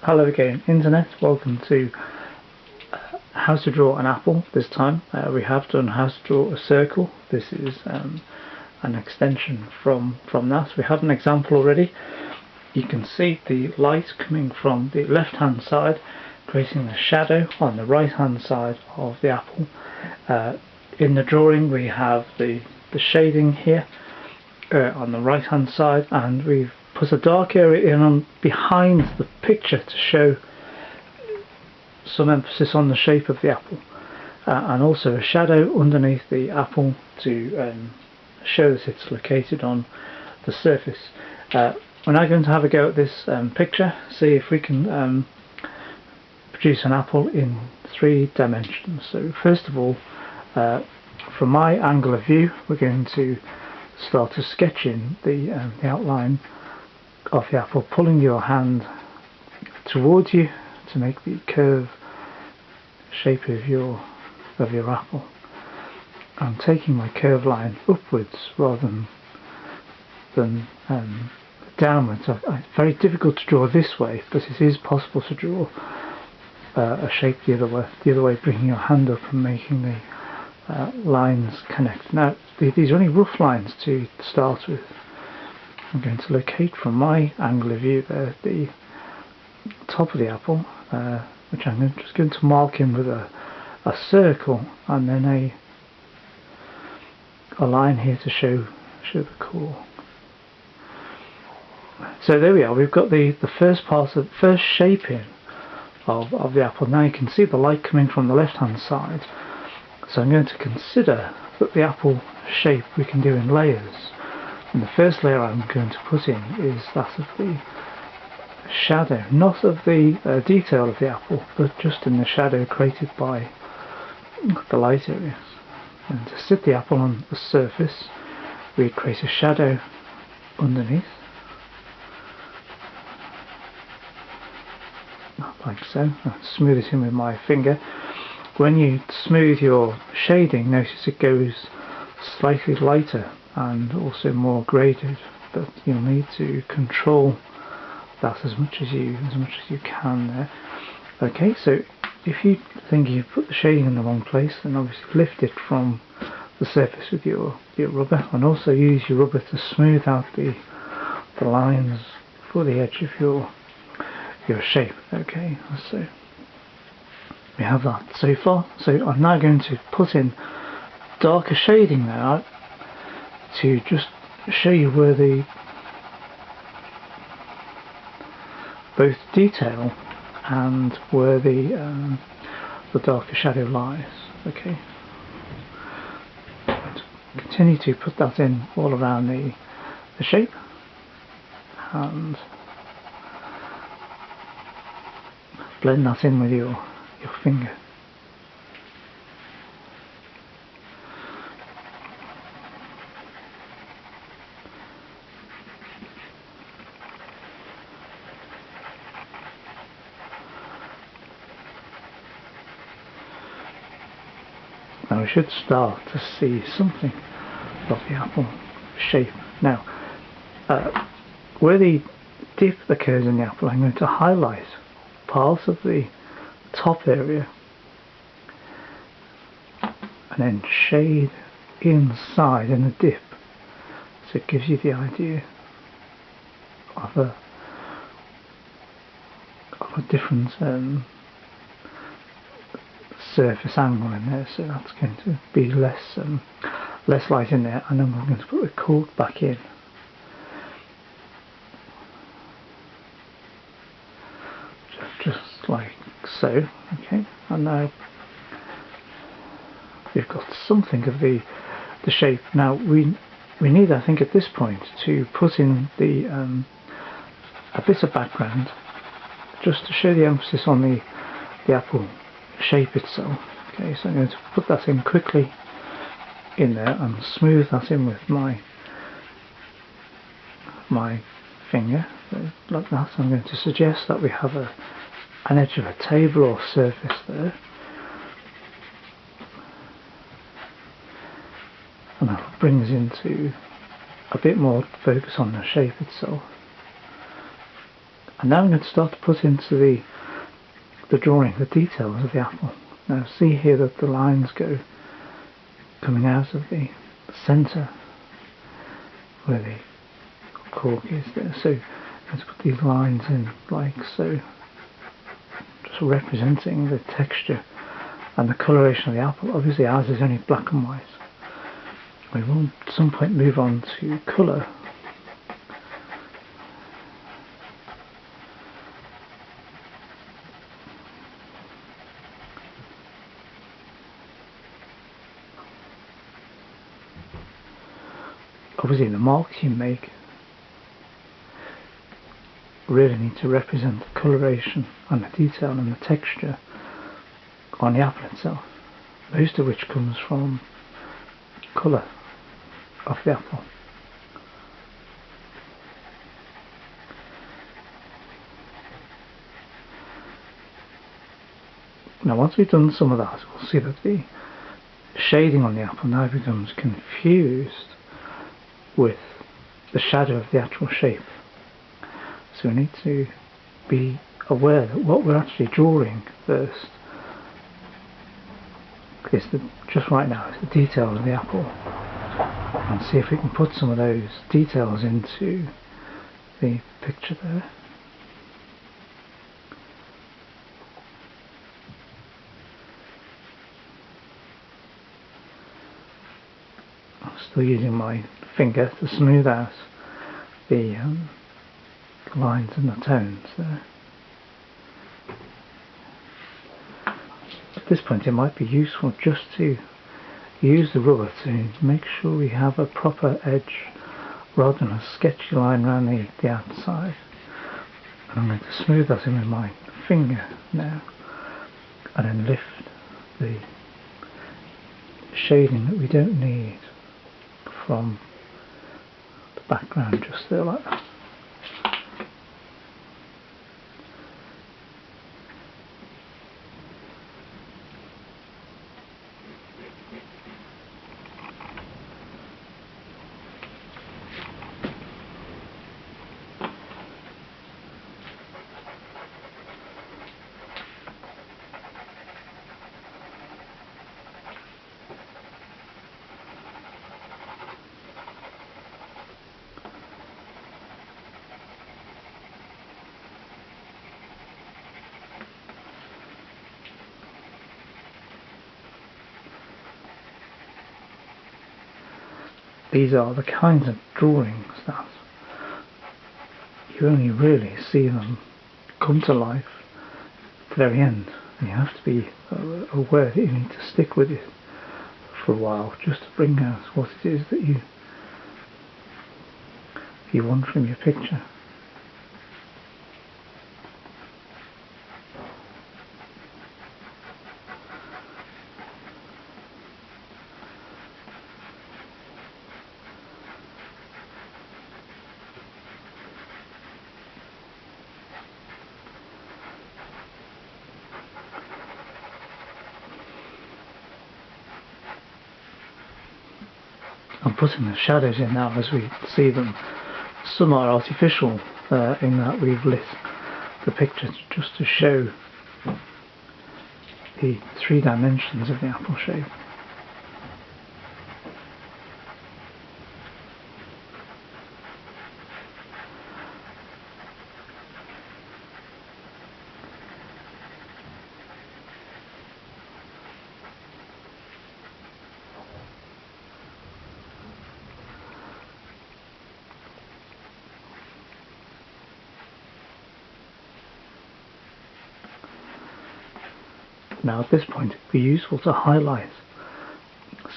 Hello again, Internet. Welcome to how to draw an apple. This time we have done how to draw a circle. This is an extension from that. We have an example already. You can see the light coming from the left hand side, creating a shadow on the right hand side of the apple. In the drawing we have the shading here on the right hand side, and we've put a dark area in on behind the picture to show some emphasis on the shape of the apple, and also a shadow underneath the apple to show that it's located on the surface. We're now going to have a go at this picture, see if we can produce an apple in 3 dimensions. So first of all, from my angle of view, we're going to start to sketch in the outline of the apple, pulling your hand towards you to make the curve shape of your apple. I'm taking my curve line upwards rather than downwards. It's very difficult to draw this way, but it is possible to draw a shape the other way, bringing your hand up and making the lines connect. Now these are only rough lines to start with. I'm going to locate from my angle of view there the top of the apple, which I'm just going to mark in with a circle, and then a line here to show the core. So there we are. We've got the first shaping of the apple. Now you can see the light coming from the left hand side. So I'm going to consider that the apple shape we can do in layers. And the first layer I'm going to put in is that of the shadow, not of the detail of the apple, but just in the shadow created by the light areas. And to sit the apple on the surface, we create a shadow underneath, like so. I'll smooth it in with my finger. When you smooth your shading, notice it goes slightly lighter and also more graded, but you'll need to control that as much as you can there. Okay, so if you think you've put the shading in the wrong place, then obviously lift it from the surface with your rubber, and also use your rubber to smooth out the lines for the edge of your shape. Okay, so we have that so far. So I'm now going to put in darker shading there to just show you where both detail and where the darker shadow lies. Okay, continue to put that in all around the shape, and blend that in with your finger. Now we should start to see something of the apple shape. Now, where the dip occurs in the apple, I'm going to highlight part of the top area and then shade inside in the dip, so it gives you the idea of a different surface angle in there. So that's going to be less light in there, and then we're going to put the cork back in. Just like so. Okay, and now we've got something of the shape. Now we need, I think, at this point to put in the a bit of background, just to show the emphasis on the apple shape itself. Okay, so I'm going to put that in quickly in there and smooth that in with my finger, so like that. I'm going to suggest that we have an edge of a table or surface there, and that brings into a bit more focus on the shape itself. And now I'm going to start to put into the drawing the details of the apple. Now see here that the lines go coming out of the centre where the cork is there. So let's put these lines in like so, just representing the texture and the coloration of the apple. Obviously ours is only black and white. We will at some point move on to colour. Obviously the marks you make really need to represent the coloration and the detail and the texture on the apple itself, most of which comes from colour of the apple. Now once we've done some of that, we'll see that the shading on the apple now becomes confused with the shadow of the actual shape. So we need to be aware that what we're actually drawing first is just right now is the details of the apple, and see if we can put some of those details into the picture there. I'm still using my finger to smooth out the lines and the tones there. At this point it might be useful just to use the rubber to make sure we have a proper edge rather than a sketchy line around the outside. And I'm going to smooth that in with my finger now, and then lift the shading that we don't need from the background just there like that. These are the kinds of drawings that you only really see them come to life at the very end. And you have to be aware that you need to stick with it for a while just to bring out what it is that you want from your picture. I'm putting the shadows in now as we see them. Some are artificial in that we've lit the picture just to show the 3 dimensions of the apple shape. Now at this point it would be useful to highlight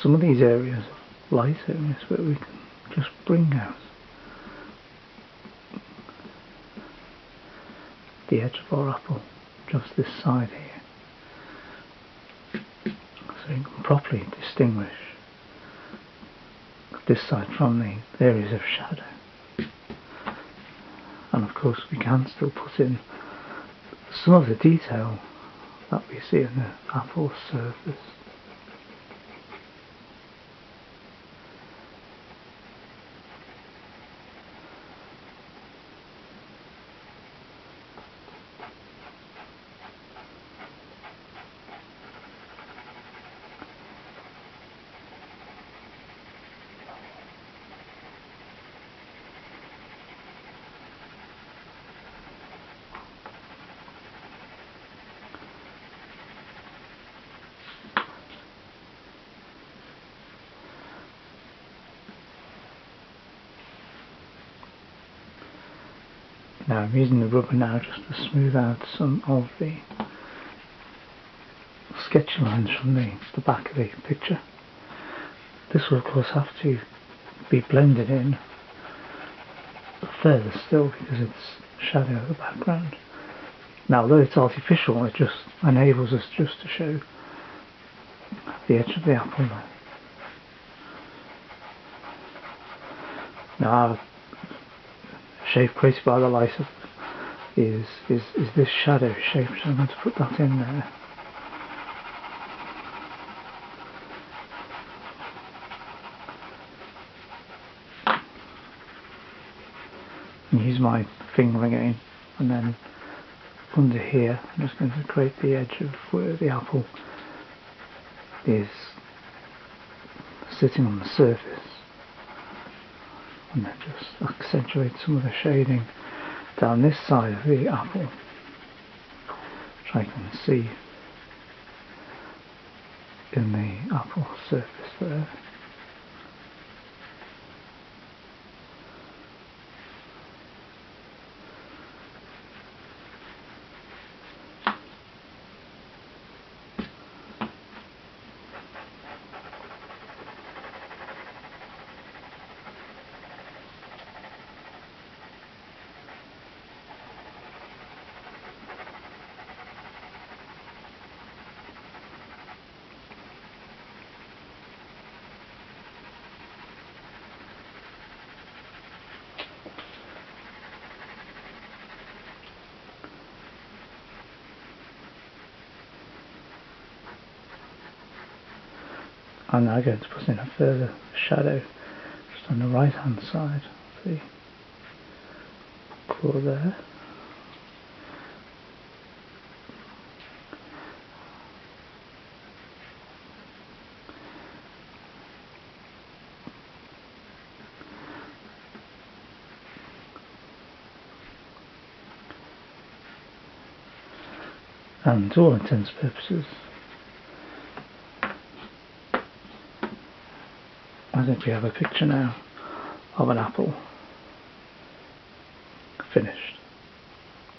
some of these areas, light areas, where we can just bring out the edge of our apple, just this side here, so you can properly distinguish this side from the areas of shadow. And of course we can still put in some of the detail that we see in the apple surface. Now I'm using the rubber now just to smooth out some of the sketch lines from the back of the picture. This will of course have to be blended in further still because it's shadow of the background. Now although it's artificial, it just enables us just to show the edge of the apple there. Now our shape created by the light is this shadow shape, so I'm going to put that in there. And use my finger again, and then under here I'm just going to create the edge of where the apple is sitting on the surface, and then just accentuate some of the shading down this side of the apple, which I can see in the apple surface there. I'm now going to put in a further shadow just on the right hand side of the claw there. And to all intents and purposes, I think we have a picture now of an apple finished.